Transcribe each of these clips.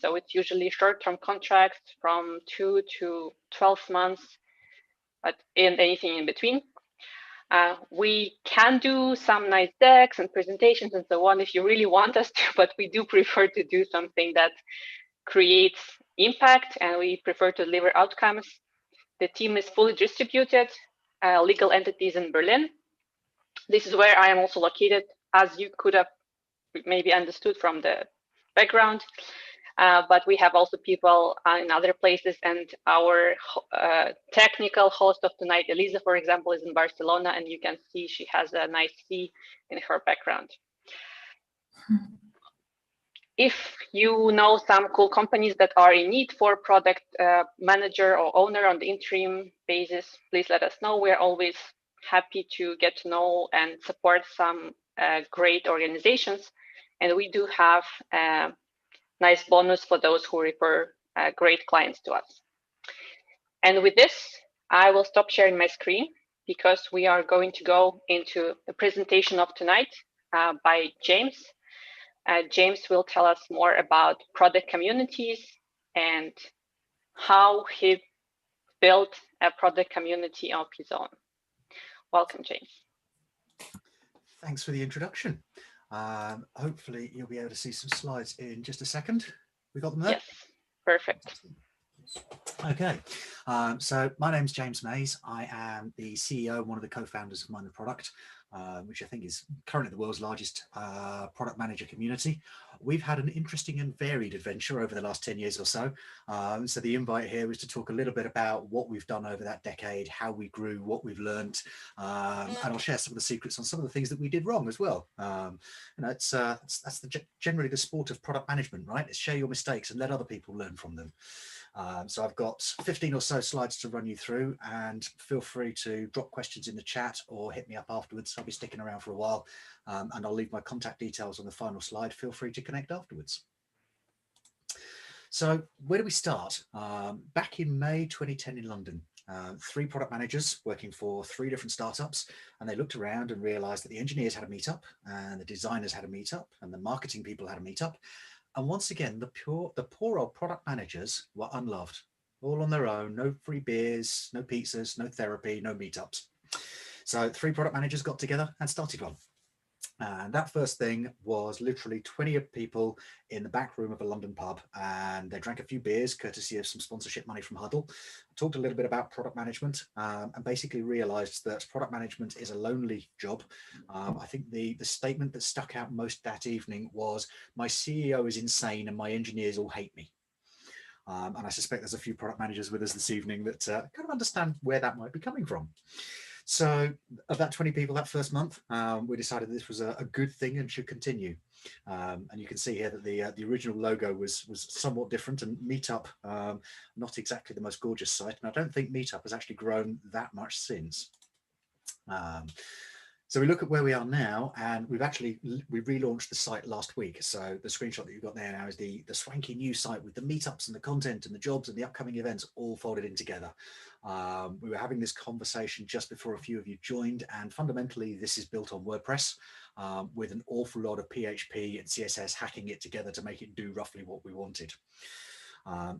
So it's usually short-term contracts from 2 to 12 months, but in anything in between. We can do some nice decks and presentations and so on if you really want us to, but we do prefer to do something that creates impact, and we prefer to deliver outcomes. The team is fully distributed, legal entities in Berlin. This is where I am also located, as you could have maybe understood from the background. But we have also people in other places, and our technical host of tonight, Elisa, for example, is in Barcelona, and you can see she has a nice C in her background. If you know some cool companies that are in need for product manager or owner on the interim basis, please let us know. We're always happy to get to know and support some great organizations. And we do have a nice bonus for those who refer great clients to us. And with this, I will stop sharing my screen because we are going to go into the presentation of tonight by James. James will tell us more about product communities and how he built a product community of his own. Welcome, James. Thanks for the introduction. Hopefully you'll be able to see some slides in just a second. We got them there? Yes, perfect. Okay, so my name's James Mays. I am the CEO and one of the co-founders of Mind the Product, which I think is currently the world's largest product manager community. We've had an interesting and varied adventure over the last 10 years or so. So the invite here is to talk a little bit about what we've done over that decade, how we grew, what we've learned, and I'll share some of the secrets on some of the things that we did wrong as well. You know, that's generally the sport of product management, right? It's share your mistakes and let other people learn from them. So I've got 15 or so slides to run you through, and feel free to drop questions in the chat or hit me up afterwards. I'll be sticking around for a while, and I'll leave my contact details on the final slide. Feel free to connect afterwards. So where do we start? Back in May 2010 in London, 3 product managers working for 3 different startups, and they looked around and realized that the engineers had a meetup, and the designers had a meetup, and the marketing people had a meetup. And once again, the poor old product managers were unloved, all on their own, no free beers, no pizzas, no therapy, no meetups. So 3 product managers got together and started one. And that first thing was literally 20 people in the back room of a London pub, and they drank a few beers courtesy of some sponsorship money from Huddle, talked a little bit about product management, and basically realized that product management is a lonely job. I think the statement that stuck out most that evening was, my CEO is insane and my engineers all hate me. And I suspect there's a few product managers with us this evening that kind of understand where that might be coming from. So of that 20 people that first month, we decided this was a good thing and should continue. And you can see here that the original logo was somewhat different, and Meetup, not exactly the most gorgeous site. And I don't think Meetup has actually grown that much since. So we look at where we are now, and we relaunched the site last week. So the screenshot that you've got there now is the swanky new site with the meetups and the content and the jobs and the upcoming events all folded in together. We were having this conversation just before a few of you joined, and fundamentally this is built on WordPress with an awful lot of PHP and CSS hacking it together to make it do roughly what we wanted.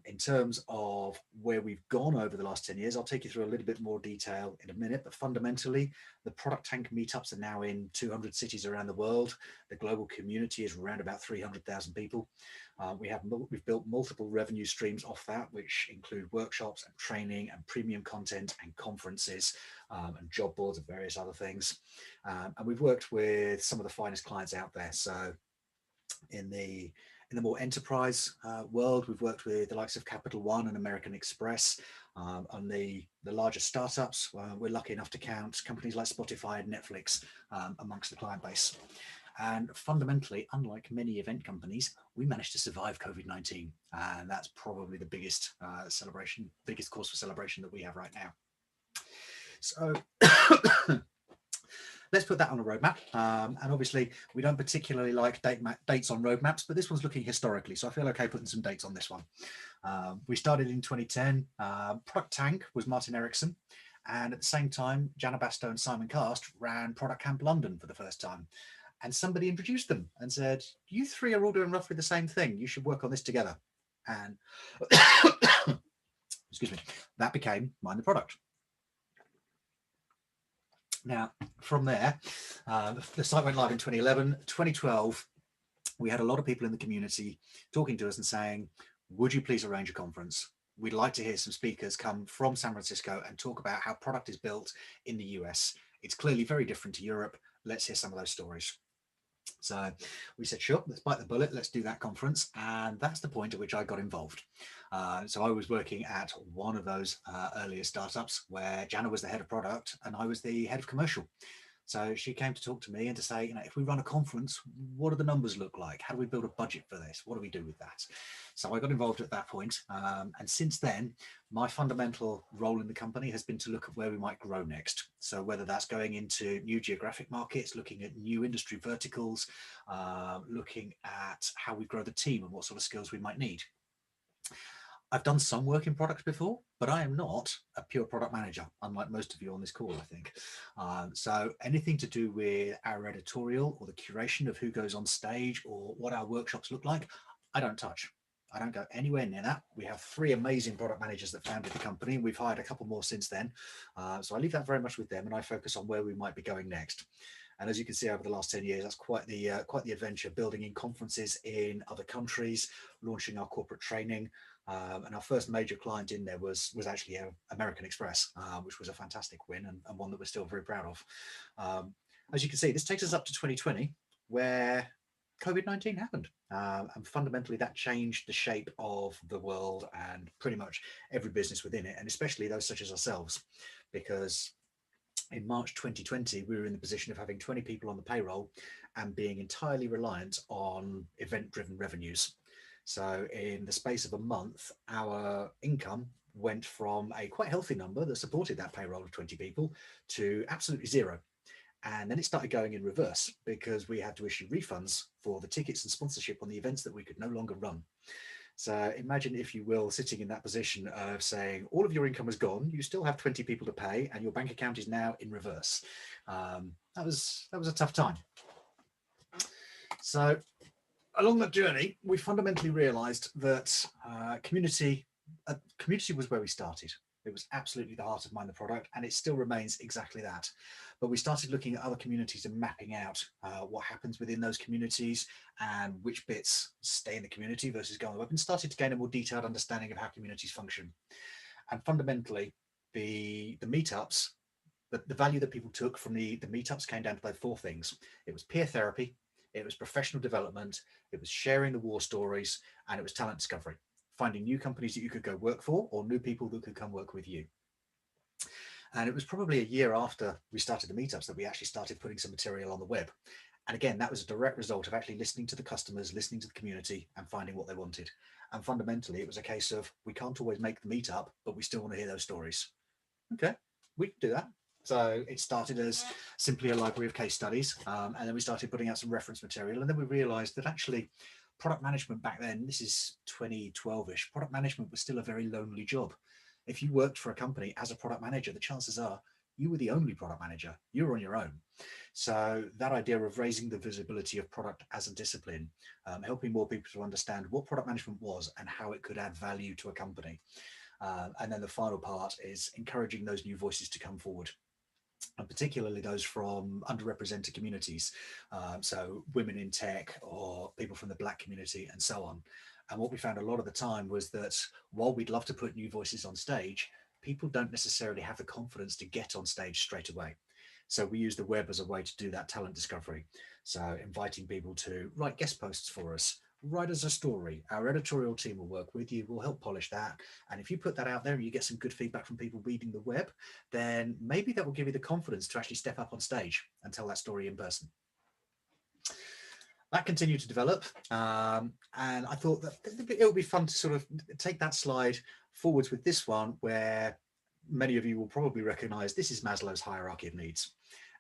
In terms of where we've gone over the last 10 years, I'll take you through a little bit more detail in a minute, but fundamentally, the Product Tank meetups are now in 200 cities around the world. The global community is around about 300,000 people. We've built multiple revenue streams off that, which include workshops and training and premium content and conferences and job boards and various other things. And we've worked with some of the finest clients out there. So in the more enterprise world, we've worked with the likes of Capital One and American Express. On the larger startups, we're lucky enough to count companies like Spotify and Netflix amongst the client base. And fundamentally, unlike many event companies, we managed to survive COVID-19. And that's probably the biggest biggest cause for celebration that we have right now. So let's put that on a roadmap. And obviously, we don't particularly like dates on roadmaps, but this one's looking historically, so I feel okay putting some dates on this one. We started in 2010. Product Tank was Martin Ericsson. And at the same time, Jana Bastow and Simon Cast ran Product Camp London for the first time. And somebody introduced them and said, you 3 are all doing roughly the same thing. You should work on this together. And excuse me, that became Mind the Product. Now, from there, the site went live in 2011. 2012, we had a lot of people in the community talking to us and saying, would you please arrange a conference? We'd like to hear some speakers come from San Francisco and talk about how product is built in the US. It's clearly very different to Europe. Let's hear some of those stories. So we said, sure, let's bite the bullet, let's do that conference. And that's the point at which I got involved. So I was working at one of those earlier startups where Jana was the head of product and I was the head of commercial. So she came to talk to me and to say, if we run a conference, what do the numbers look like? How do we build a budget for this? What do we do with that? So I got involved at that point. And since then, my fundamental role in the company has been to look at where we might grow next. So whether that's going into new geographic markets, looking at new industry verticals, looking at how we grow the team and what sort of skills we might need. I've done some work in products before, but I am not a pure product manager, unlike most of you on this call, I think. So anything to do with our editorial or the curation of who goes on stage or what our workshops look like, I don't touch. I don't go anywhere near that. We have 3 amazing product managers that founded the company, and we've hired a couple more since then. So I leave that very much with them, and I focus on where we might be going next. And as you can see, over the last 10 years, that's quite the adventure, building in conferences in other countries, launching our corporate training. And our first major client in there was actually American Express, which was a fantastic win and one that we're still very proud of. As you can see, this takes us up to 2020, where COVID-19 happened. And fundamentally, that changed the shape of the world and pretty much every business within it, and especially those such as ourselves, because in March 2020, we were in the position of having 20 people on the payroll and being entirely reliant on event-driven revenues. So in the space of a month, our income went from a quite healthy number that supported that payroll of 20 people to absolutely zero. And then it started going in reverse because we had to issue refunds for the tickets and sponsorship on the events that we could no longer run. So imagine, if you will, sitting in that position of saying all of your income is gone, you still have 20 people to pay, and your bank account is now in reverse. That was a tough time. So along that journey, we fundamentally realized that community was where we started. It was absolutely the heart of Mind the Product, and it still remains exactly that. But we started looking at other communities and mapping out what happens within those communities and which bits stay in the community versus go on the web, and started to gain a more detailed understanding of how communities function. And fundamentally, the meetups, the value that people took from the meetups came down to those 4 things. It was peer therapy, it was professional development, it was sharing the war stories, and it was talent discovery. Finding new companies that you could go work for, or new people that could come work with you. And it was probably a year after we started the meetups that we actually started putting some material on the web. And again, that was a direct result of actually listening to the customers, listening to the community, and finding what they wanted. And fundamentally, it was a case of, we can't always make the meetup, but we still want to hear those stories. Okay, we can do that. So it started as simply a library of case studies. And then we started putting out some reference material. And then we realized that actually product management back then, this is 2012-ish, product management was still a very lonely job. If you worked for a company as a product manager, the chances are you were the only product manager. You were on your own. So that idea of raising the visibility of product as a discipline, helping more people to understand what product management was and how it could add value to a company. And then the final part is encouraging those new voices to come forward, and particularly those from underrepresented communities. So women in tech, or people from the Black community, and so on. And what we found a lot of the time was that while we'd love to put new voices on stage, people don't necessarily have the confidence to get on stage straight away. So we use the web as a way to do that talent discovery. So inviting people to write guest posts for us, write us a story. Our editorial team will work with you, we'll help polish that. And if you put that out there and you get some good feedback from people reading the web, then maybe that will give you the confidence to actually step up on stage and tell that story in person. That continued to develop, and I thought that it would be fun to sort of take that slide forwards with this one, where many of you will probably recognize this is Maslow's hierarchy of needs.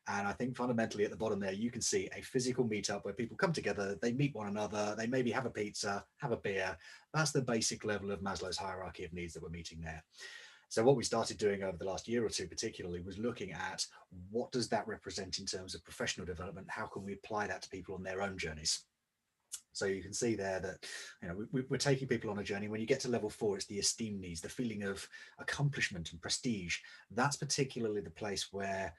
And I think fundamentally at the bottom there, you can see a physical meetup where people come together, they meet one another, they maybe have a pizza, have a beer. That's the basic level of Maslow's hierarchy of needs that we're meeting there. So what we started doing over the last year or two particularly was looking at what does that represent in terms of professional development? How can we apply that to people on their own journeys? So you can see there that, you know, we're taking people on a journey. When you get to level 4, it's the esteem needs, the feeling of accomplishment and prestige. That's particularly the place where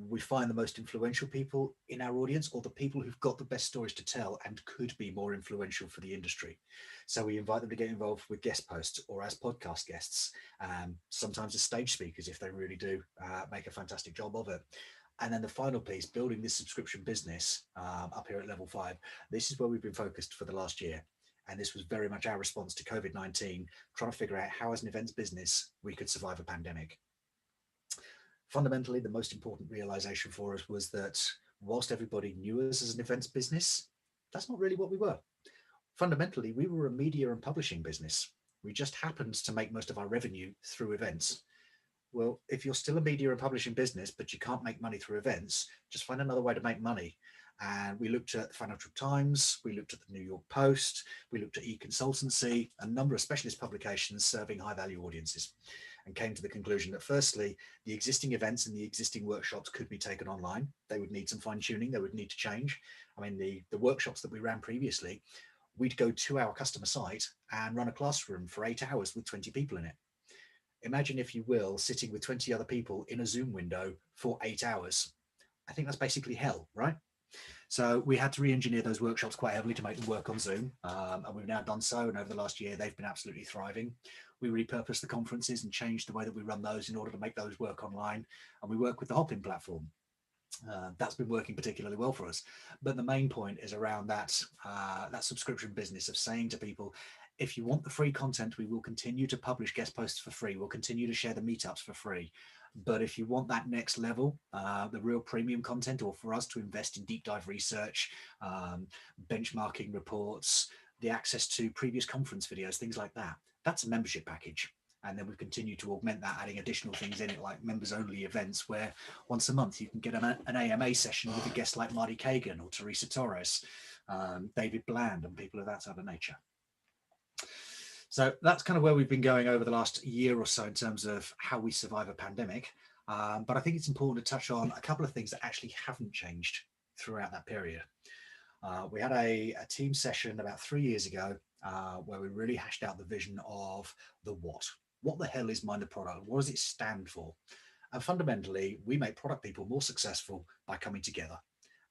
we find the most influential people in our audience, or the people who've got the best stories to tell and could be more influential for the industry. So we invite them to get involved with guest posts or as podcast guests, sometimes as stage speakers if they really do make a fantastic job of it. And then the final piece, building this subscription business up here at level 5. This is where we've been focused for the last year. And this was very much our response to COVID-19, trying to figure out how, as an events business, we could survive a pandemic. Fundamentally, the most important realization for us was that whilst everybody knew us as an events business, that's not really what we were. Fundamentally, we were a media and publishing business. We just happened to make most of our revenue through events. Well, if you're still a media and publishing business, but you can't make money through events, just find another way to make money. And we looked at the Financial Times, we looked at the New York Post, we looked at e-consultancy, a number of specialist publications serving high-value audiences, and came to the conclusion that firstly, the existing events and the existing workshops could be taken online. They would need some fine-tuning, they would need to change. I mean, the workshops that we ran previously, we'd go to our customer site and run a classroom for 8 hours with 20 people in it. Imagine, if you will, sitting with 20 other people in a Zoom window for 8 hours. I think that's basically hell, right? So we had to re-engineer those workshops quite heavily to make them work on Zoom, and we've now done so. And over the last year, they've been absolutely thriving. We repurposed the conferences and changed the way that we run those in order to make those work online. And we work with the Hopin platform. That's been working particularly well for us. But the main point is around that subscription business of saying to people, if you want the free content, we will continue to publish guest posts for free. We'll continue to share the meetups for free. But if you want that next level, the real premium content, or for us to invest in deep dive research, benchmarking reports, the access to previous conference videos, things like that, that's a membership package. And then we've continued to augment that, adding additional things in it, like members-only events, where once a month you can get an AMA session with a guest like Marty Kagan or Teresa Torres, David Bland, and people of that type of nature. So that's kind of where we've been going over the last year or so in terms of how we survive a pandemic. But I think it's important to touch on a couple of things that actually haven't changed throughout that period. We had a team session about 3 years ago where we really hashed out the vision of the what. What the hell is Mind the Product? What does it stand for? And fundamentally, we make product people more successful by coming together.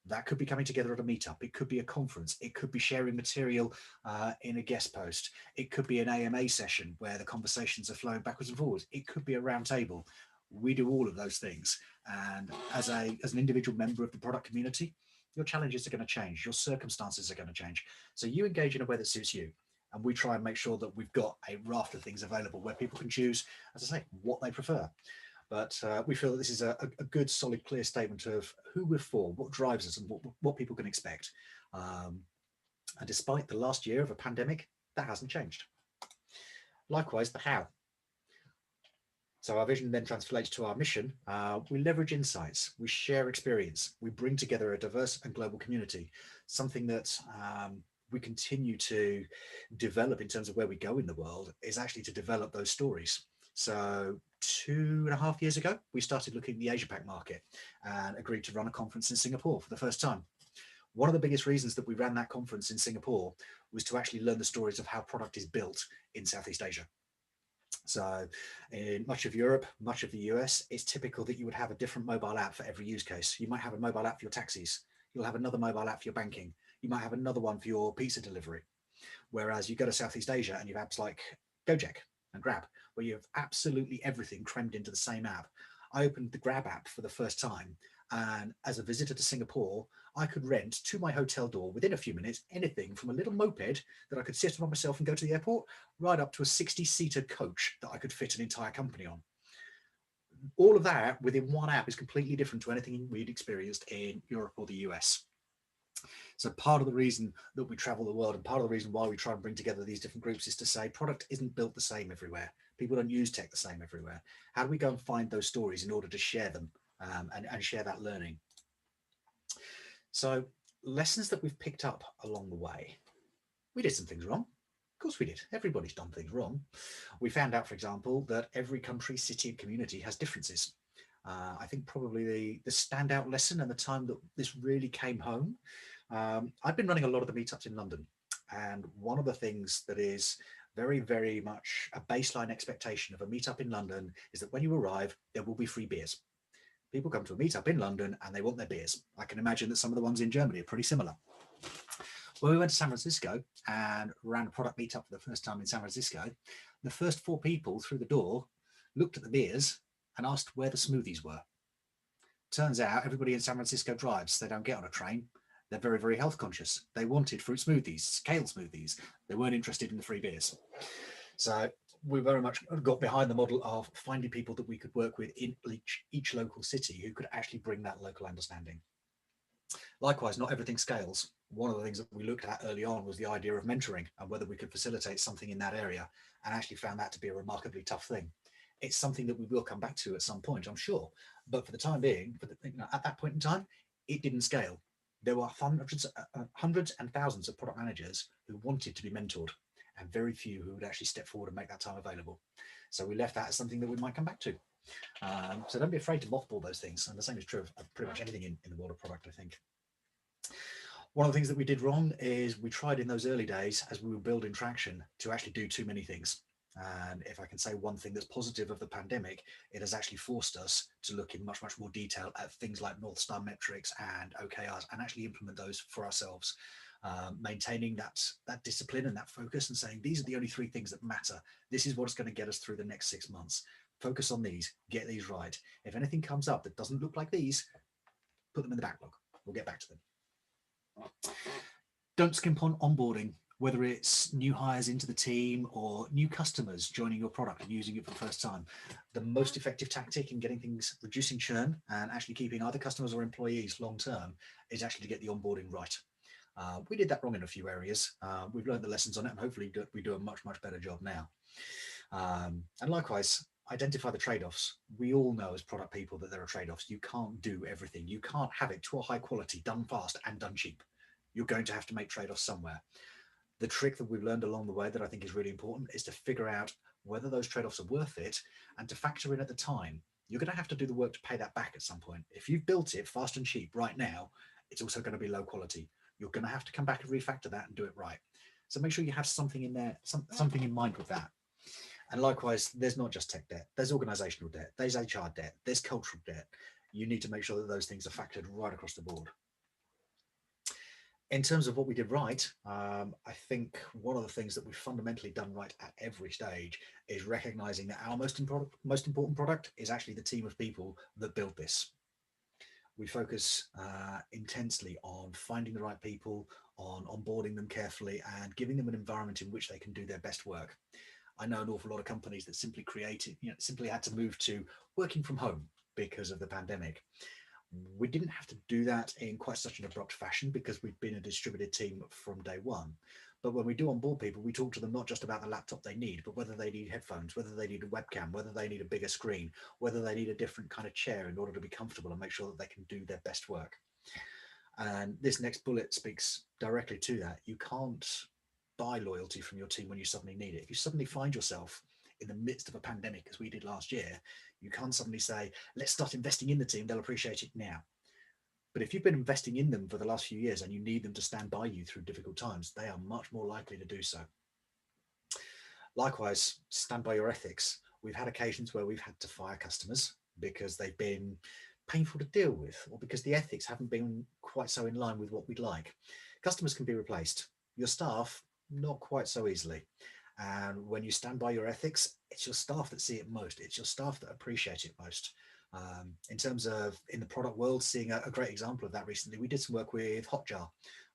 That could be coming together at a meetup. It could be a conference. It could be sharing material in a guest post. It could be an AMA session where the conversations are flowing backwards and forwards. It could be a round table. We do all of those things. And as an individual member of the product community, your challenges are going to change. Your circumstances are going to change. So you engage in a way that suits you. And we try and make sure that we've got a raft of things available where people can choose, as I say, what they prefer. But we feel that this is a good, solid, clear statement of who we're for, what drives us, and what people can expect. And despite the last year of a pandemic, that hasn't changed. Likewise, the how. So our vision then translates to our mission. We leverage insights, we share experience, we bring together a diverse and global community, something that we continue to develop in terms of where we go in the world is actually to develop those stories. So 2.5 years ago, we started looking at the Asia Pac market and agreed to run a conference in Singapore for the first time. One of the biggest reasons that we ran that conference in Singapore was to actually learn the stories of how product is built in Southeast Asia. So in much of Europe, much of the US, it's typical that you would have a different mobile app for every use case. You might have a mobile app for your taxis. You'll have another mobile app for your banking. You might have another one for your pizza delivery. Whereas you go to Southeast Asia and you have apps like Gojek and Grab, where you have absolutely everything crammed into the same app. I opened the Grab app for the first time, and as a visitor to Singapore, I could rent to my hotel door within a few minutes anything from a little moped that I could sit on myself and go to the airport, right up to a 60-seater coach that I could fit an entire company on. All of that within one app is completely different to anything we'd experienced in Europe or the US. So part of the reason that we travel the world, and part of the reason why we try and bring together these different groups, is to say product isn't built the same everywhere. People don't use tech the same everywhere. How do we go and find those stories in order to share them and share that learning? So lessons that we've picked up along the way. We did some things wrong. Of course we did. Everybody's done things wrong. We found out, for example, that every country, city and community has differences. I think probably the standout lesson and the time that this really came home I've been running a lot of the meetups in London, and one of the things that is very, very much a baseline expectation of a meetup in London is that when you arrive, there will be free beers. People come to a meetup in London and they want their beers. I can imagine that some of the ones in Germany are pretty similar. When we went to San Francisco and ran a product meetup for the first time in San Francisco, the first 4 people through the door looked at the beers and asked where the smoothies were. Turns out everybody in San Francisco drives. They don't get on a train. They're very, very health conscious. They wanted fruit smoothies, kale smoothies. They weren't interested in the free beers. So we very much got behind the model of finding people that we could work with in each local city who could actually bring that local understanding. Likewise, not everything scales. One of the things that we looked at early on was the idea of mentoring and whether we could facilitate something in that area, and actually found that to be a remarkably tough thing. It's something that we will come back to at some point, I'm sure. But for the time being, at that point in time, it didn't scale. There were hundreds and thousands of product managers who wanted to be mentored, and very few who would actually step forward and make that time available. So we left that as something that we might come back to. So don't be afraid to mothball those things. And the same is true of pretty much anything in the world of product, I think. One of the things that we did wrong is we tried in those early days, as we were building traction, to actually do too many things. And if I can say one thing that's positive of the pandemic, it has actually forced us to look in much, much more detail at things like North Star metrics and OKRs, and actually implement those for ourselves. Maintaining that discipline and that focus, and saying these are the only 3 things that matter. This is what's going to get us through the next 6 months. Focus on these, get these right. If anything comes up that doesn't look like these, put them in the backlog. We'll get back to them. Don't skimp on onboarding, whether it's new hires into the team or new customers joining your product and using it for the first time. The most effective tactic in getting things, reducing churn and actually keeping either customers or employees long term, is actually to get the onboarding right. We did that wrong in a few areas. We've learned the lessons on it, and hopefully we do a much, much better job now. And likewise, identify the trade-offs. We all know as product people that there are trade-offs. You can't do everything. You can't have it to a high quality, done fast and done cheap. You're going to have to make trade-offs somewhere. The trick that we've learned along the way that I think is really important is to figure out whether those trade-offs are worth it, and to factor in at the time. You're going to have to do the work to pay that back at some point. If you've built it fast and cheap right now, it's also going to be low quality. You're going to have to come back and refactor that and do it right. So make sure you have something in there, something in mind with that. And likewise, there's not just tech debt, there's organizational debt, there's HR debt, there's cultural debt. You need to make sure that those things are factored right across the board. In terms of what we did right, I think one of the things that we've fundamentally done right at every stage is recognizing that our most important product is actually the team of people that build this. We focus intensely on finding the right people, on onboarding them carefully, and giving them an environment in which they can do their best work. I know an awful lot of companies that simply simply had to move to working from home because of the pandemic. We didn't have to do that in quite such an abrupt fashion because we've been a distributed team from day one. But when we do onboard people, we talk to them not just about the laptop they need, but whether they need headphones, whether they need a webcam, whether they need a bigger screen, whether they need a different kind of chair in order to be comfortable and make sure that they can do their best work. And this next bullet speaks directly to that. You can't buy loyalty from your team when you suddenly need it. If you suddenly find yourself in the midst of a pandemic, as we did last year, you can't suddenly say, let's start investing in the team, they'll appreciate it now. But if you've been investing in them for the last few years and you need them to stand by you through difficult times, they are much more likely to do so. Likewise, stand by your ethics. We've had occasions where we've had to fire customers because they've been painful to deal with, or because the ethics haven't been quite so in line with what we'd like. Customers can be replaced. Your staff, not quite so easily. And when you stand by your ethics, it's your staff that see it most. It's your staff that appreciate it most. In terms of in the product world, seeing a great example of that recently, we did some work with Hotjar,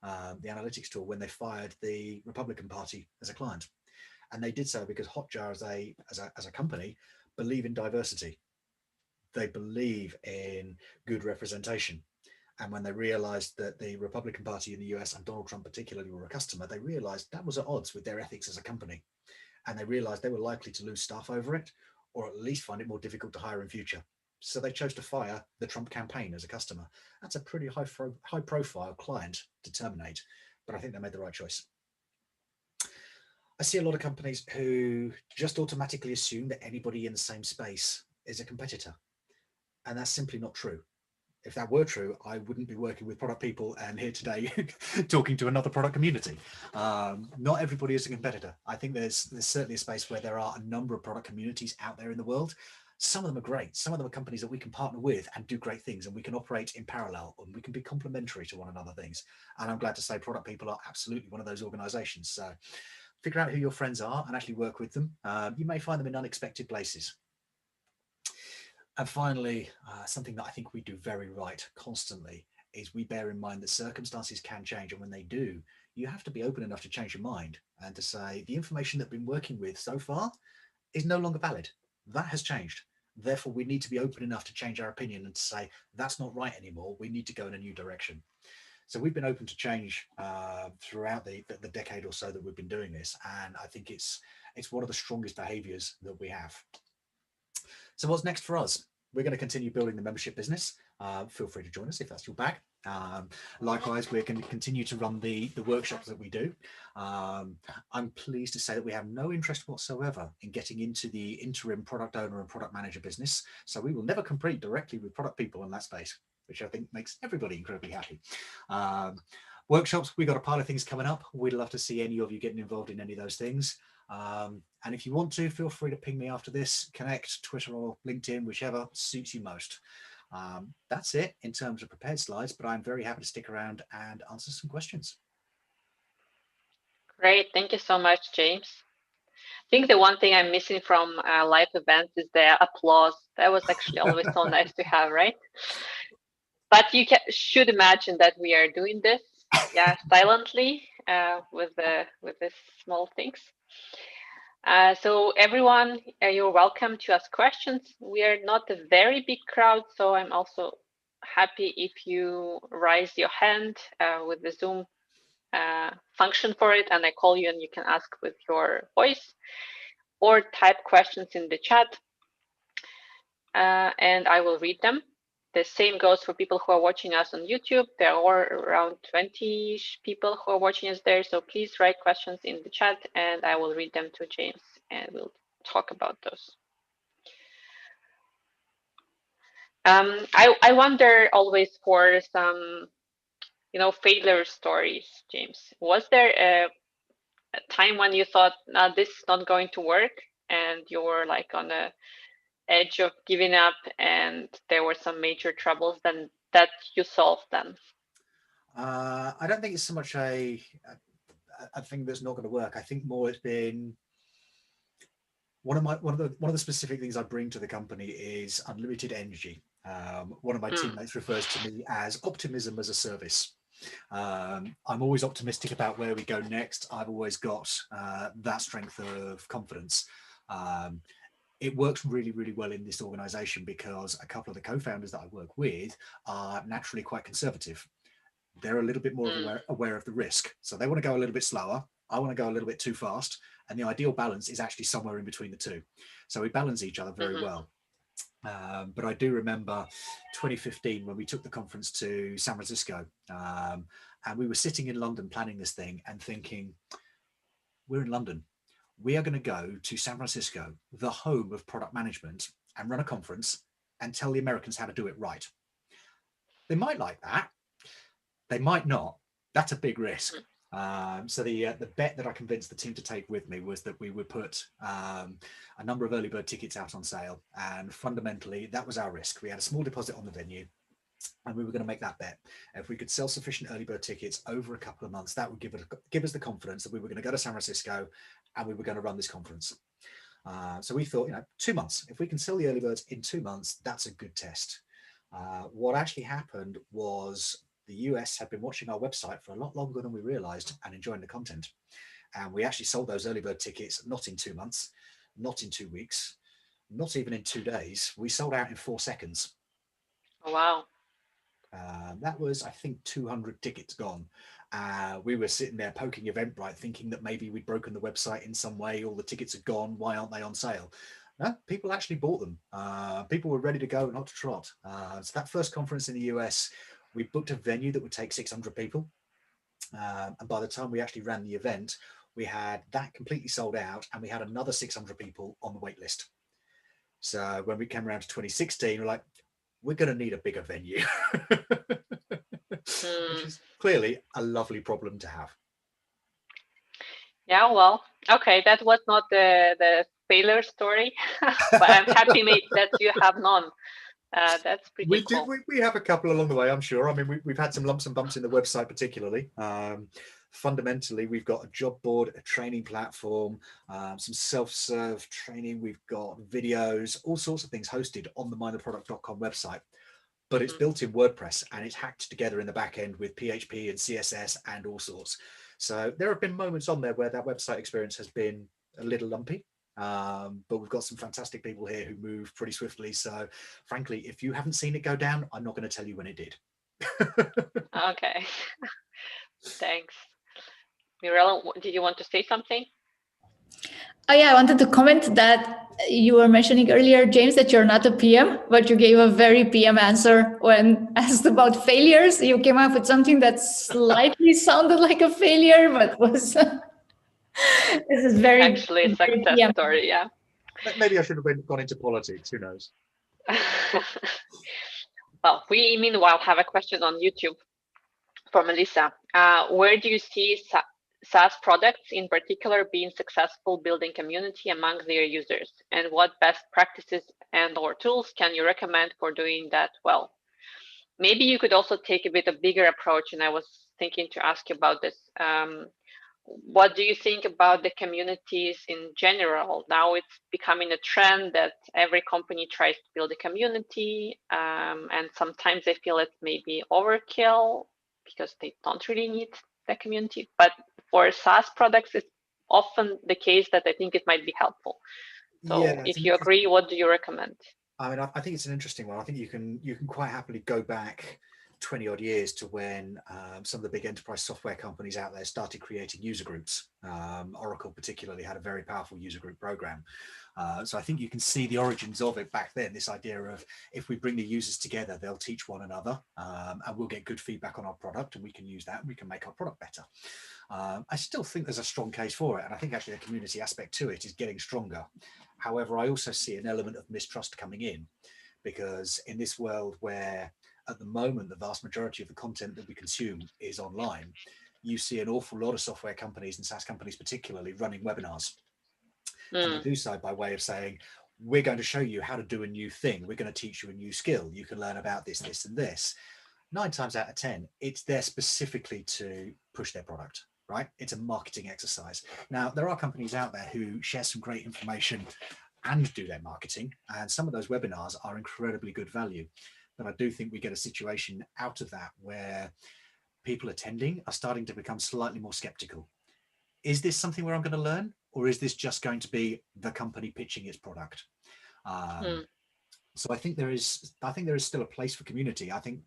the analytics tool, when they fired the Republican Party as a client. And they did so because Hotjar as a company believe in diversity. They believe in good representation. And when they realized that the Republican Party in the US and Donald Trump particularly were a customer, they realized that was at odds with their ethics as a company. And they realized they were likely to lose staff over it, or at least find it more difficult to hire in future. So they chose to fire the Trump campaign as a customer. That's a pretty high profile client to terminate, but I think they made the right choice. I see a lot of companies who just automatically assume that anybody in the same space is a competitor. And that's simply not true. if that were true, I wouldn't be working with product people and here today talking to another product community. Not everybody is a competitor. I think there's certainly a space where there are a number of product communities out there in the world. Some of them are great. Some of them are companies that we can partner with and do great things, and we can operate in parallel, and we can be complementary to one another things. And I'm glad to say product people are absolutely one of those organizations. So figure out who your friends are and actually work with them. You may find them in unexpected places. And finally, something that I think we do very right constantly is we bear in mind that circumstances can change. And when they do, you have to be open enough to change your mind and to say the information that we've been working with so far is no longer valid. That has changed. Therefore, we need to be open enough to change our opinion and to say that's not right anymore. We need to go in a new direction. So we've been open to change throughout the decade or so that we've been doing this. And I think it's one of the strongest behaviors that we have. So what's next for us? We're going to continue building the membership business. Feel free to join us if that's your bag. Likewise, we're going to continue to run the workshops that we do. I'm pleased to say that we have no interest whatsoever in getting into the interim product owner and product manager business. So we will never compete directly with product people in that space, which I think makes everybody incredibly happy. Workshops, we've got a pile of things coming up. We'd love to see any of you getting involved in any of those things. And if you want to, feel free to ping me after this, connect, Twitter or LinkedIn, whichever suits you most. That's it in terms of prepared slides, but I'm very happy to stick around and answer some questions. Great. Thank you so much, James. I think the one thing I'm missing from live events is the applause. That was actually always so nice to have, right? But you should imagine that we are doing this, silently with the small things. So everyone, you're welcome to ask questions. We are not a very big crowd, so I'm also happy if you raise your hand with the Zoom function for it, and I call you and you can ask with your voice or type questions in the chat and I will read them. The same goes for people who are watching us on YouTube. There are around 20 people who are watching us there. So please write questions in the chat and I will read them to James and we'll talk about those. I wonder always for some, failure stories, James. Was there a time when you thought, no, this is not going to work and you were like on the edge of giving up and there were some major troubles then that you solved them? I don't think it's so much a thing that's not going to work. I think more it's been one of the specific things I bring to the company is unlimited energy. One of my teammates refers to me as optimism as a service. I'm always optimistic about where we go next. I've always got that strength of confidence. It works really, really well in this organization because a couple of the co-founders that I work with are naturally quite conservative. They're a little bit more aware of the risk. So they want to go a little bit slower. I want to go a little bit too fast. And the ideal balance is actually somewhere in between the two. So we balance each other very well. But I do remember 2015 when we took the conference to San Francisco and we were sitting in London planning this thing and thinking, we're in London. We are going to go to San Francisco, the home of product management, and run a conference and tell the Americans how to do it right. They might like that. They might not. That's a big risk. So the bet that I convinced the team to take with me was that we would put a number of early bird tickets out on sale. And fundamentally, that was our risk. We had a small deposit on the venue and we were going to make that bet. If we could sell sufficient early bird tickets over a couple of months, that would give us the confidence that we were going to go to San Francisco and we were going to run this conference. So we thought, 2 months. If we can sell the early birds in 2 months, that's a good test. What actually happened was the US had been watching our website for a lot longer than we realized and enjoying the content. And we actually sold those early bird tickets, not in 2 months, not in 2 weeks, not even in 2 days. We sold out in 4 seconds. Oh, wow. That was, I think, 200 tickets gone. We were sitting there poking Eventbrite thinking that maybe we'd broken the website in some way, all the tickets are gone, why aren't they on sale? No, people actually bought them. People were ready to go and hot to trot. So that first conference in the US, we booked a venue that would take 600 people. And by the time we actually ran the event, we had that completely sold out and we had another 600 people on the wait list. So when we came around to 2016, we're like, we're going to need a bigger venue, which Hmm. is clearly a lovely problem to have. Yeah, well, okay, that was not the failure story, but I'm happy that you have none. That's pretty We do. cool. We have a couple along the way, I'm sure. I mean, we've had some lumps and bumps in the website, particularly. Fundamentally, we've got a job board, a training platform, some self-serve training. We've got videos, all sorts of things hosted on the mindtheproduct.com website. But it's Mhm. built in WordPress and it's hacked together in the back end with PHP and CSS and all sorts. So there have been moments on there where that website experience has been a little lumpy. But we've got some fantastic people here who move pretty swiftly. So frankly, if you haven't seen it go down, I'm not going to tell you when it did. Okay, thanks. Mirella, did you want to say something? Oh yeah, I wanted to comment that you were mentioning earlier, James, that you're not a PM, but you gave a very PM answer when asked about failures. You came up with something that slightly sounded like a failure, but was this is very, Actually, a very success PM. story, yeah. Maybe I should have gone into politics. Who knows? Well, we meanwhile have a question on YouTube from Melissa. Where do you see SaaS products in particular being successful building community among their users? And what best practices and/or tools can you recommend for doing that well? Maybe you could also take a bit of bigger approach, and I was thinking to ask you about this. What do you think about the communities in general? Now it's becoming a trend that every company tries to build a community, and sometimes they feel it's maybe overkill because they don't really need the community. But for SaaS products, it's often the case that I think it might be helpful. So Yeah, it's if an you interesting. agree, what do you recommend? I mean, I think it's an interesting one. I think you can quite happily go back 20 odd years to when some of the big enterprise software companies out there started creating user groups. Oracle particularly had a very powerful user group program. So I think you can see the origins of it back then, this idea of if we bring the users together, they'll teach one another and we'll get good feedback on our product and we can use that and we can make our product better. I still think there's a strong case for it. And I think actually the community aspect to it is getting stronger. However, I also see an element of mistrust coming in because in this world where at the moment the vast majority of the content that we consume is online, you see an awful lot of software companies and SaaS companies particularly running webinars. And they do so by way of saying, we're going to show you how to do a new thing. We're going to teach you a new skill. You can learn about this, this, and this. 9 times out of 10, it's there specifically to push their product, right? It's a marketing exercise. Now, there are companies out there who share some great information and do their marketing, and some of those webinars are incredibly good value. But I do think we get a situation out of that where people attending are starting to become slightly more skeptical. Is this something where I'm going to learn, or is this just going to be the company pitching its product? So I think there is still a place for community. I think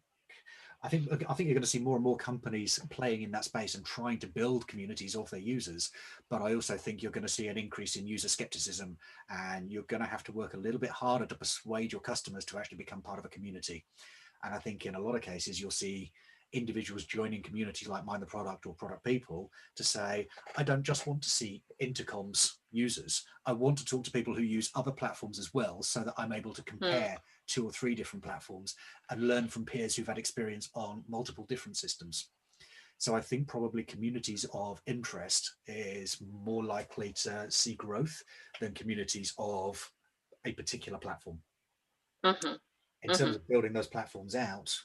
you're going to see more and more companies playing in that space and trying to build communities of their users. But I also think you're going to see an increase in user skepticism, and you're going to have to work a little bit harder to persuade your customers to actually become part of a community. And I think in a lot of cases, you'll see individuals joining communities like Mind the Product or Product People to say, I don't just want to see Intercom's users. I want to talk to people who use other platforms as well, so that I'm able to compare 2 or 3 different platforms and learn from peers who've had experience on multiple different systems. So I think probably communities of interest is more likely to see growth than communities of a particular platform. In terms of building those platforms out,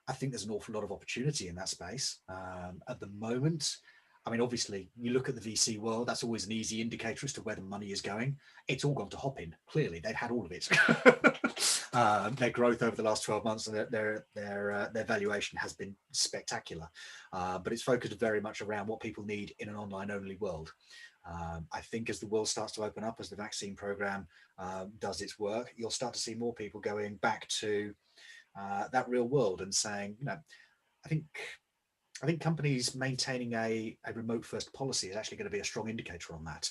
I think there's an awful lot of opportunity in that space. At the moment, I mean, obviously, you look at the VC world, that's always an easy indicator as to where the money is going. It's all gone to Hopin. Clearly, they've had all of it. Their growth over the last 12 months and their valuation has been spectacular. But it's focused very much around what people need in an online-only world. I think as the world starts to open up, as the vaccine program does its work, you'll start to see more people going back to that real world and saying, you know, I think companies maintaining a remote first policy is actually going to be a strong indicator on that.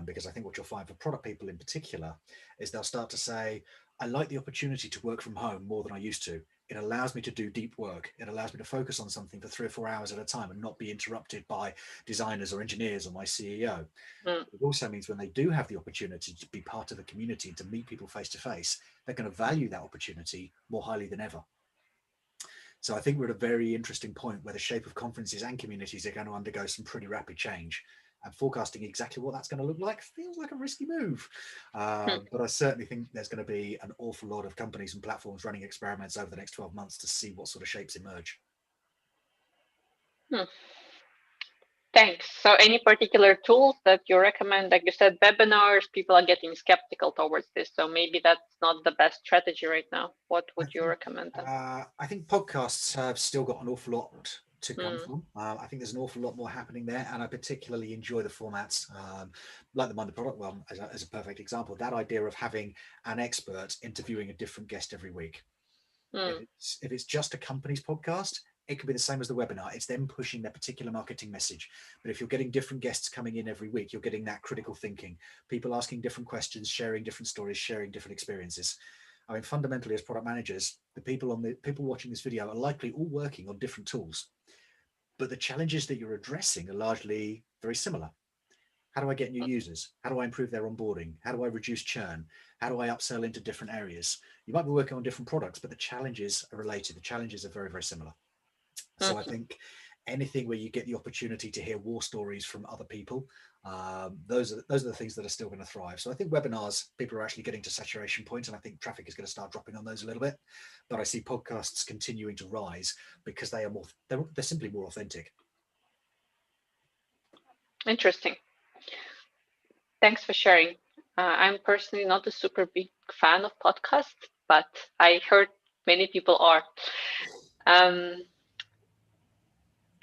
Because I think what you'll find for product people in particular is they'll start to say, I like the opportunity to work from home more than I used to. It allows me to do deep work. It allows me to focus on something for 3 or 4 hours at a time and not be interrupted by designers or engineers or my CEO. It also means when they do have the opportunity to be part of a community, to meet people face to face, they're going to value that opportunity more highly than ever. So I think we're at a very interesting point where the shape of conferences and communities are going to undergo some pretty rapid change. And forecasting exactly what that's going to look like feels like a risky move. But I certainly think there's going to be an awful lot of companies and platforms running experiments over the next 12 months to see what sort of shapes emerge. Thanks. So any particular tools that you recommend? Like you said, webinars, people are getting skeptical towards this. So maybe that's not the best strategy right now. What would you recommend then? I think podcasts have still got an awful lot to come from. I think there's an awful lot more happening there, and I particularly enjoy the formats like the Mind the Product one as a perfect example. That idea of having an expert interviewing a different guest every week. If it's just a company's podcast, it could be the same as the webinar. It's them pushing their particular marketing message. But if you're getting different guests coming in every week, you're getting that critical thinking, people asking different questions, sharing different stories, sharing different experiences. I mean, fundamentally, as product managers, the people watching this video are likely all working on different tools, but the challenges that you're addressing are largely very similar. How do I get new users? How do I improve their onboarding? How do I reduce churn? How do I upsell into different areas? You might be working on different products, but the challenges are related. The challenges are very, very similar. So I think anything where you get the opportunity to hear war stories from other people, those are the things that are still going to thrive. So I think webinars, people are actually getting to saturation points, and I think traffic is going to start dropping on those a little bit. But I see podcasts continuing to rise because they're simply more authentic. Interesting. Thanks for sharing. I'm personally not a super big fan of podcasts, but I heard many people are.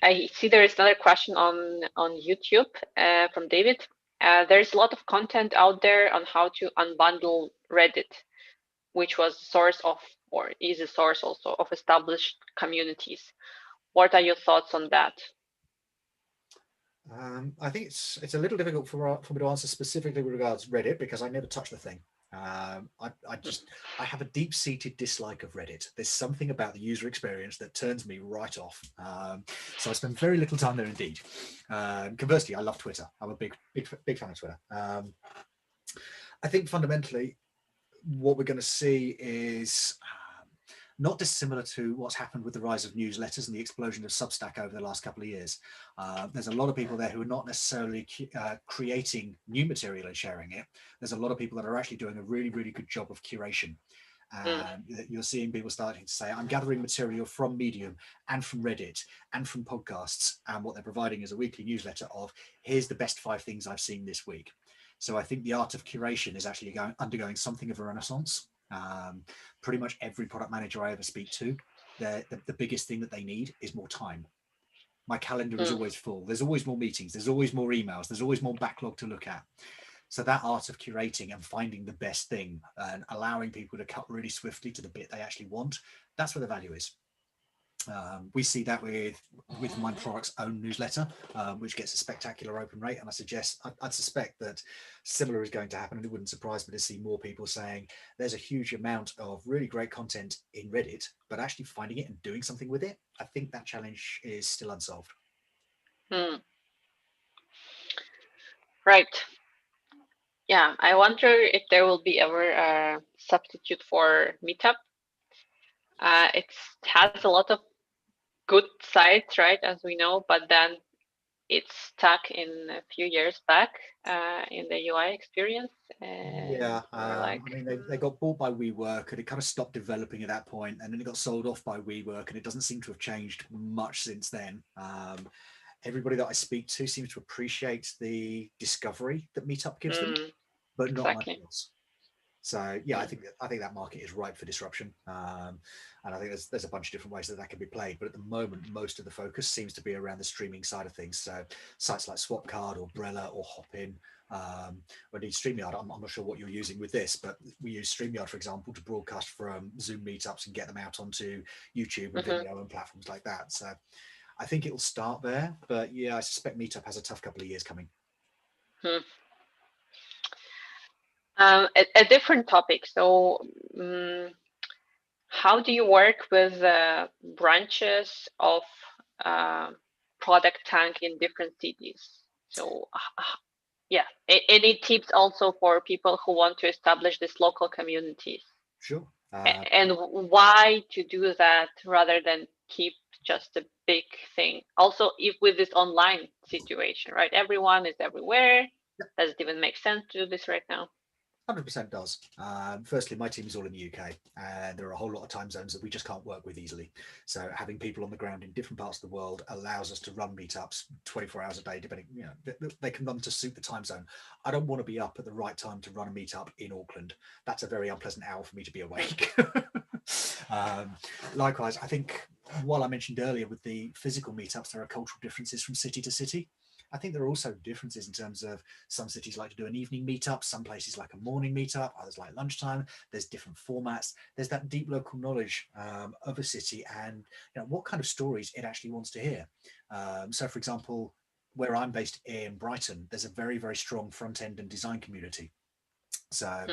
I see there is another question on YouTube from David. There's a lot of content out there on how to unbundle Reddit, which was a source of, or is a source also of, established communities. What are your thoughts on that? I think it's a little difficult for me to answer specifically with regards to Reddit because I never touch the thing. I have a deep-seated dislike of Reddit. There's something about the user experience that turns me right off. So I spend very little time there indeed. Conversely, I love Twitter. I'm a big fan of Twitter. I think fundamentally what we're going to see is not dissimilar to what's happened with the rise of newsletters and the explosion of Substack over the last couple of years. There's a lot of people there who are not necessarily creating new material and sharing it. There's a lot of people that are actually doing a really, really good job of curation. And you're seeing people starting to say, I'm gathering material from Medium and from Reddit and from podcasts. And what they're providing is a weekly newsletter of, here's the best 5 things I've seen this week. So I think the art of curation is actually undergoing something of a renaissance. Pretty much every product manager I ever speak to, the biggest thing that they need is more time. My calendar is always full. There's always more meetings. There's always more emails. There's always more backlog to look at. So that art of curating and finding the best thing and allowing people to cut really swiftly to the bit they actually want, that's where the value is. We see that with Mind Product's own newsletter, which gets a spectacular open rate, and I'd suspect that similar is going to happen, and it wouldn't surprise me to see more people saying there's a huge amount of really great content in Reddit, but actually finding it and doing something with it, I think that challenge is still unsolved. Right. Yeah, I wonder if there will be ever a substitute for Meetup. It has a lot of good sides, right, as we know, but then it's stuck in a few years back in the UI experience. I mean, they got bought by WeWork, and it kind of stopped developing at that point, and then it got sold off by WeWork, and it doesn't seem to have changed much since then. Everybody that I speak to seems to appreciate the discovery that Meetup gives them, but not much else. So yeah, I think that market is ripe for disruption, and I think there's a bunch of different ways that can be played. But at the moment, most of the focus seems to be around the streaming side of things. So sites like Swapcard or Brella or Hopin, or indeed StreamYard. I'm not sure what you're using with this, but we use StreamYard, for example, to broadcast from Zoom meetups and get them out onto YouTube and video and platforms like that. So I think it'll start there, but yeah, I suspect Meetup has a tough couple of years coming. A different topic. So how do you work with branches of Product Tank in different cities? So yeah, any tips also for people who want to establish these local communities? Sure. And why to do that rather than keep just a big thing? Also, if with this online situation, right? Everyone is everywhere. Does it even make sense to do this right now? 100% does. Firstly, my team is all in the UK, and there are a whole lot of time zones that we just can't work with easily. So having people on the ground in different parts of the world allows us to run meetups 24 hours a day, depending, they can run to suit the time zone. I don't want to be up at the right time to run a meetup in Auckland. That's a very unpleasant hour for me to be awake. Likewise, I think while I mentioned earlier with the physical meetups, there are cultural differences from city to city. I think there are also differences in terms of some cities like to do an evening meetup, some places like a morning meetup, others like lunchtime. There's different formats. There's that deep local knowledge of a city and what kind of stories it actually wants to hear. So, for example, where I'm based in Brighton, there's a very, very strong front end and design community. So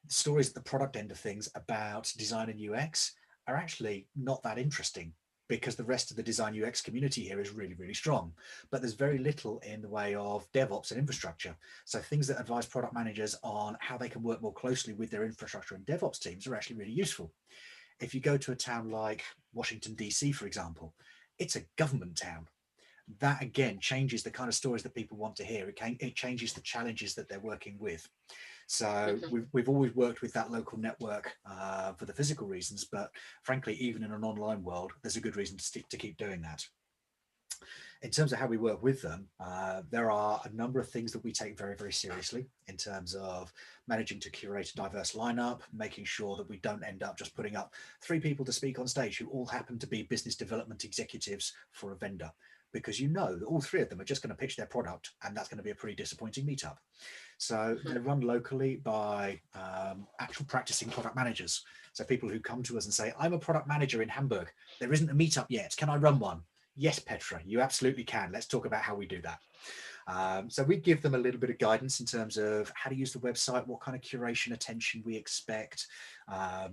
stories at the product end of things about design and UX are actually not that interesting, because the rest of the design UX community here is really, really strong. But there's very little in the way of DevOps and infrastructure. So things that advise product managers on how they can work more closely with their infrastructure and DevOps teams are actually really useful. If you go to a town like Washington, DC, for example, it's a government town. That again changes the kind of stories that people want to hear. It changes the challenges that they're working with. So we've always worked with that local network for the physical reasons, but frankly, even in an online world, there's a good reason to keep doing that. In terms of how we work with them, there are a number of things that we take very, very seriously in terms of managing to curate a diverse lineup, making sure that we don't end up just putting up 3 people to speak on stage who all happen to be business development executives for a vendor, because that all 3 of them are just going to pitch their product, and that's going to be a pretty disappointing meetup. So they're run locally by actual practicing product managers. So people who come to us and say, I'm a product manager in Hamburg. There isn't a meetup yet. Can I run one? Yes, Petra, you absolutely can. Let's talk about how we do that. So we give them a little bit of guidance in terms of how to use the website, what kind of curation attention we expect,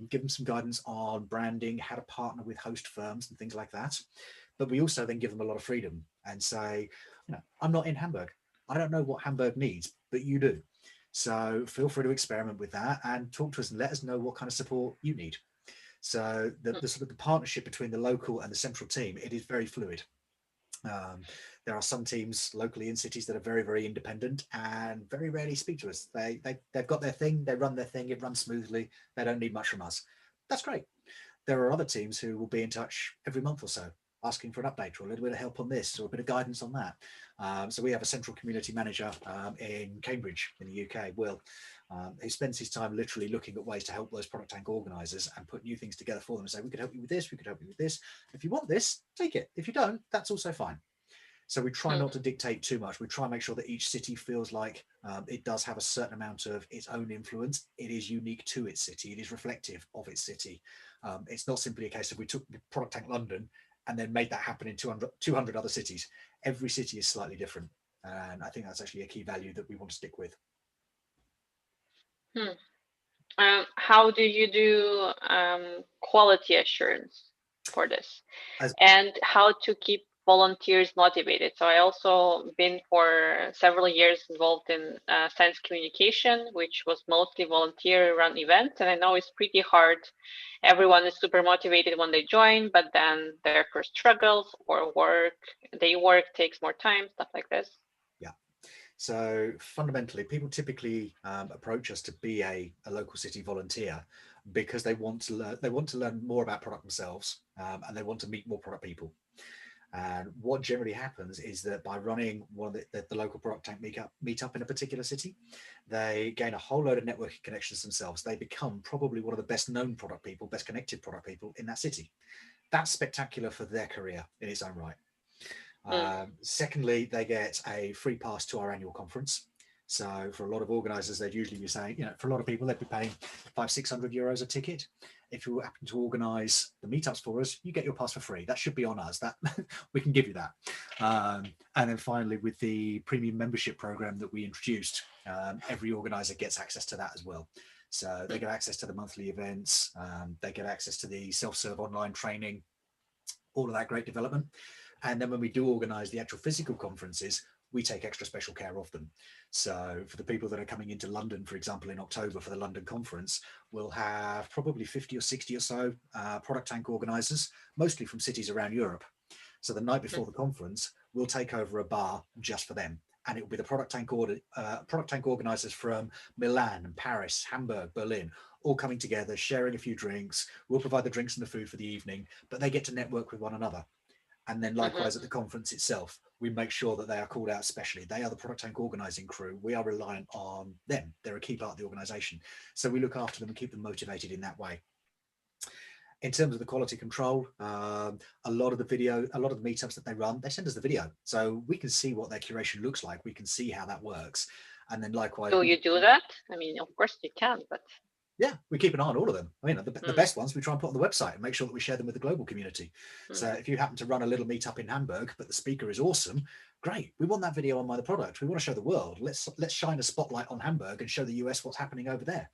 give them some guidance on branding, how to partner with host firms and things like that. But we also then give them a lot of freedom and say, I'm not in Hamburg. I don't know what Hamburg needs, but you do. So feel free to experiment with that and talk to us and let us know what kind of support you need. So the sort of the partnership between the local and the central team, it is very fluid. There are some teams locally in cities that are very, very independent and very rarely speak to us. They've got their thing, they run their thing, it runs smoothly. They don't need much from us. That's great. There are other teams who will be in touch every month or so, asking for an update or a little bit of help on this or a bit of guidance on that. So we have a central community manager in Cambridge in the UK, Will, who spends his time literally looking at ways to help those Product Tank organizers and put new things together for them and say, we could help you with this, we could help you with this. If you want this, take it. If you don't, that's also fine. So we try not to dictate too much. We try and make sure that each city feels like it does have a certain amount of its own influence. It is unique to its city. It is reflective of its city. It's not simply a case of we took Product Tank London and then made that happen in 200 other cities. Every city is slightly different. And I think that's actually a key value that we want to stick with. How do you do quality assurance for this? And how to keep volunteers motivated? So I also been for several years involved in science communication, which was mostly volunteer run events. And I know it's pretty hard. Everyone is super motivated when they join, but then their first struggles or work takes more time, stuff like this. Yeah. So fundamentally, people typically approach us to be a local city volunteer because they want to learn more about product themselves, and they want to meet more product people. And what generally happens is that by running one of the local Product Tank meetup in a particular city, they gain a whole load of networking connections themselves. They become probably one of the best known product people, best connected product people in that city. That's spectacular for their career in its own right. Secondly, they get a free pass to our annual conference. So for a lot of organizers, they'd usually be saying, for a lot of people, they'd be paying €500-600 a ticket. If you happen to organize the meetups for us, you get your pass for free. That should be on us. That we can give you that. And then finally, with the premium membership program that we introduced, every organizer gets access to that as well. So they get access to the monthly events, they get access to the self-serve online training, all of that great development. And then when we do organize the actual physical conferences, we take extra special care of them. So for the people that are coming into London, for example, in October for the London conference, we'll have probably 50 or 60 or so product tank organizers, mostly from cities around Europe. So the night before the conference, we'll take over a bar just for them. And it will be the product tank organizers from Milan, Paris, Hamburg, Berlin, all coming together, sharing a few drinks. We'll provide the drinks and the food for the evening, but they get to network with one another. And then likewise at the conference itself, we make sure that they are called out especially. They are the product tank organizing crew. We are reliant on them. They're a key part of the organization. So we look after them and keep them motivated in that way. In terms of the quality control, a lot of the meetups that they run, they send us the video. So we can see what their curation looks like. We can see how that works. And then likewise. So you do that? I mean, of course you can, but. Yeah, we keep an eye on all of them. I mean, the best ones we try and put on the website and make sure that we share them with the global community. So if you happen to run a little meetup in Hamburg, but the speaker is awesome, great. We want that video on My The Product. We want to show the world. Let's shine a spotlight on Hamburg and show the US what's happening over there.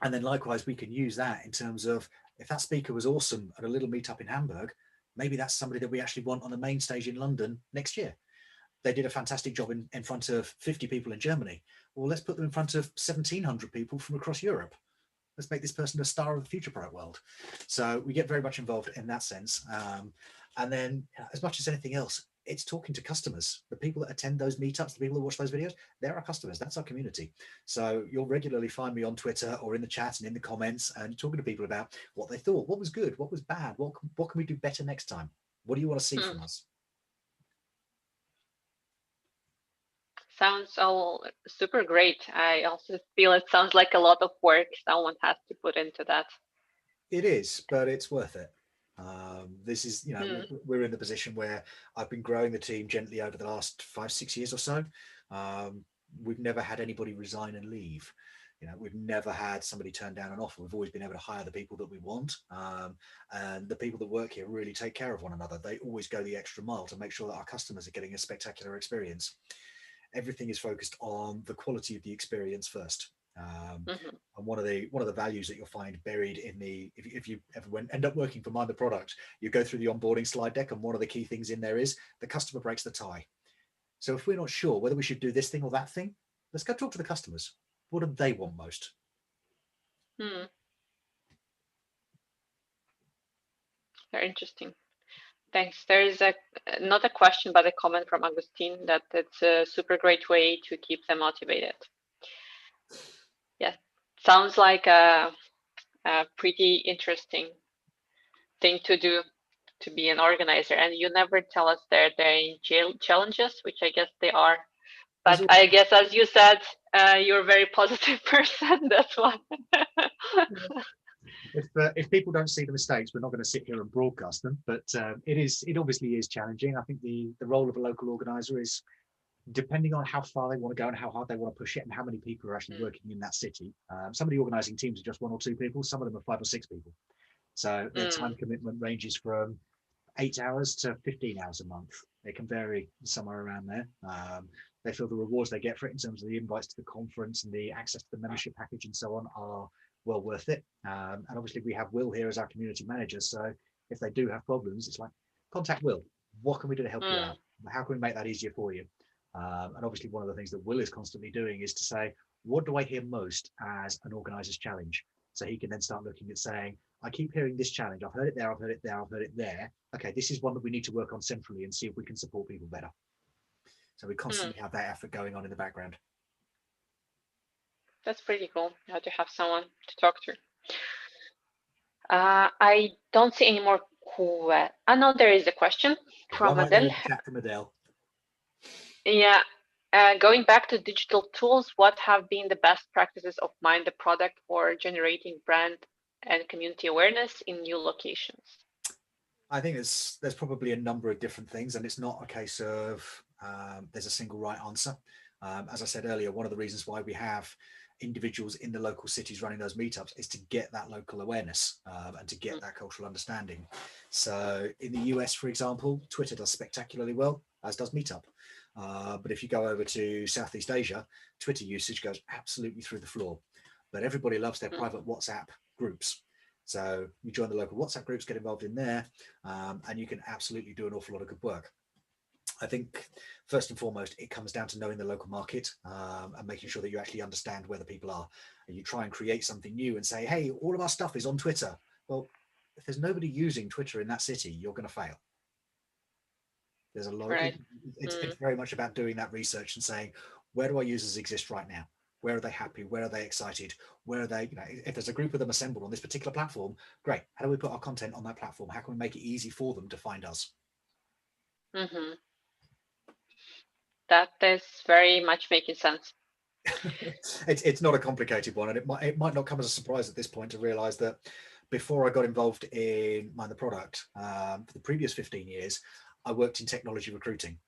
And then likewise, we can use that in terms of if that speaker was awesome at a little meetup in Hamburg, maybe that's somebody that we actually want on the main stage in London next year. They did a fantastic job in front of 50 people in Germany. Well, let's put them in front of 1,700 people from across Europe. Let's make this person a star of the future product world. So we get very much involved in that sense. And then as much as anything else, it's talking to customers. The people that attend those meetups, the people that watch those videos, they're our customers. That's our community. So you'll regularly find me on Twitter or in the chat and in the comments and talking to people about what they thought, what was good, what was bad, what can we do better next time? What do you want to see from us? Sounds all super great. I also feel it sounds like a lot of work someone has to put into that. It is, but it's worth it. This is, we're in the position where I've been growing the team gently over the last 5-6 years or so. We've never had anybody resign and leave. We've never had somebody turn down an offer. We've always been able to hire the people that we want. And the people that work here really take care of one another. They always go the extra mile to make sure that our customers are getting a spectacular experience. Everything is focused on the quality of the experience first. And one of the values that you'll find buried in if you ever end up working for Mind the Product, you go through the onboarding slide deck, and one of the key things in there is the customer breaks the tie. So if we're not sure whether we should do this thing or that thing, let's go talk to the customers. What do they want most? Very interesting. Thanks. There is not a question, but a comment from Agustin that it's a super great way to keep them motivated. Yeah, sounds like a pretty interesting thing to do, to be an organizer. And you never tell us there are challenges, which I guess they are. But I guess, as you said, you're a very positive person. That's why. If people don't see the mistakes, we're not going to sit here and broadcast them, but it obviously is challenging. I think the role of a local organizer is, depending on how far they want to go and how hard they want to push it and how many people are actually working in that city. Some of the organizing teams are just 1 or 2 people, some of them are 5 or 6 people. So their time commitment ranges from 8 hours to 15 hours a month. It can vary somewhere around there. They feel the rewards they get for it in terms of the invites to the conference and the access to the membership package and so on are well worth it. And obviously we have Will here as our community manager. So if they do have problems, it's like, contact Will. What can we do to help you out? How can we make that easier for you? And obviously one of the things that Will is constantly doing is to say, what do I hear most as an organizer's challenge? So he can then start looking at saying, I keep hearing this challenge. I've heard it there, I've heard it there, I've heard it there. Okay, this is one that we need to work on centrally and see if we can support people better. So we constantly have that effort going on in the background. That's pretty cool. You have to have someone to talk to. I don't see any more. I know there is a question from Adele. Yeah. Going back to digital tools, what have been the best practices of Mind the Product for generating brand and community awareness in new locations? I think there's probably a number of different things, and it's not a case of there's a single right answer. As I said earlier, one of the reasons why we have individuals in the local cities running those meetups is to get that local awareness and to get that cultural understanding. So in the US, for example, Twitter does spectacularly well, as does Meetup. But if you go over to Southeast Asia, Twitter usage goes absolutely through the floor. But everybody loves their private WhatsApp groups. So you join the local WhatsApp groups, get involved in there, and you can absolutely do an awful lot of good work. I think first and foremost, it comes down to knowing the local market and making sure that you actually understand where the people are. And you try and create something new and say, hey, all of our stuff is on Twitter. Well, if there's nobody using Twitter in that city, you're going to fail. There's a lot. Right. It's very much about doing that research and saying, where do our users exist right now? Where are they happy? Where are they excited? Where are they, if there's a group of them assembled on this particular platform, great. How do we put our content on that platform? How can we make it easy for them to find us? Mm-hmm. That is very much making sense. It's not a complicated one, and it might not come as a surprise at this point to realize that before I got involved in Mind the Product, for the previous 15 years, I worked in technology recruiting.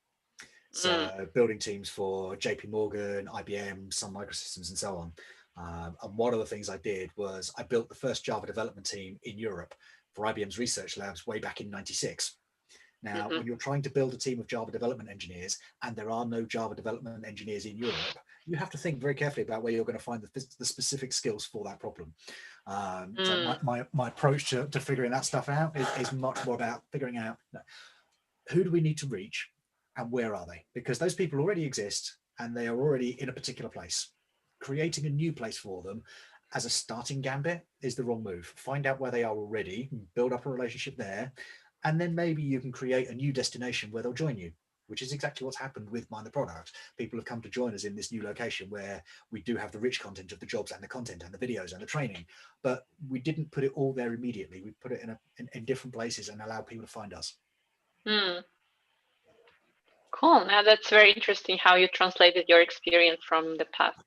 So building teams for JP Morgan, IBM, Sun Microsystems, and so on. And one of the things I did was I built the first Java development team in Europe for IBM's research labs way back in '96. Now, when you're trying to build a team of Java development engineers and there are no Java development engineers in Europe, you have to think very carefully about where you're going to find the specific skills for that problem. So my approach to figuring that stuff out is much more about figuring out who do we need to reach and where are they? Because those people already exist and they are already in a particular place. Creating a new place for them as a starting gambit is the wrong move. Find out where they are already, build up a relationship there, and then maybe you can create a new destination where they'll join you, which is exactly what's happened with Mind the Product. People have come to join us in this new location where we do have the rich content of the jobs and the content and the videos and the training, but we didn't put it all there immediately. We put it in different places and allow people to find us. Cool. Now that's very interesting how you translated your experience from the past.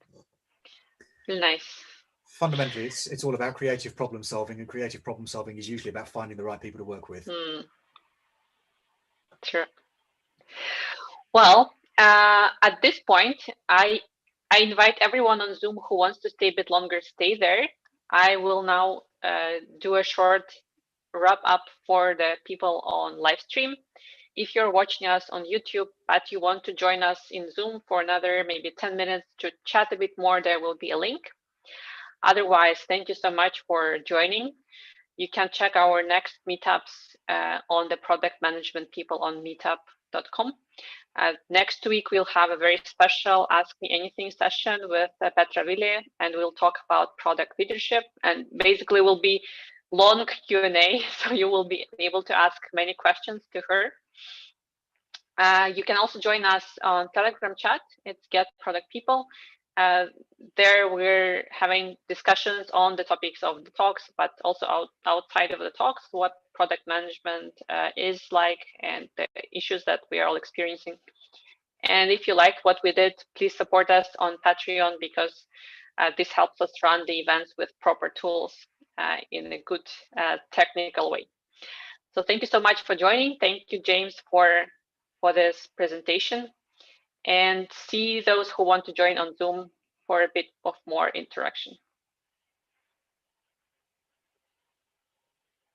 Really nice. Fundamentally, it's all about creative problem solving, and creative problem solving is usually about finding the right people to work with. Sure. Well, at this point, I invite everyone on Zoom who wants to stay a bit longer, stay there. I will now do a short wrap up for the people on live stream. If you're watching us on YouTube, but you want to join us in Zoom for another maybe 10 minutes to chat a bit more, there will be a link. Otherwise, thank you so much for joining. You can check our next meetups on the product management people on meetup.com. Next week, we'll have a very special Ask Me Anything session with Petra Ville, and we'll talk about product leadership, and basically will be long Q&A, so you will be able to ask many questions to her. You can also join us on Telegram chat. It's Get Product People. There we're having discussions on the topics of the talks, but also outside of the talks, what product management is like and the issues that we are all experiencing. And if you liked what we did, please support us on Patreon, because this helps us run the events with proper tools in a good technical way. So thank you so much for joining. Thank you, James, for this presentation. And see those who want to join on Zoom for a bit of more interaction.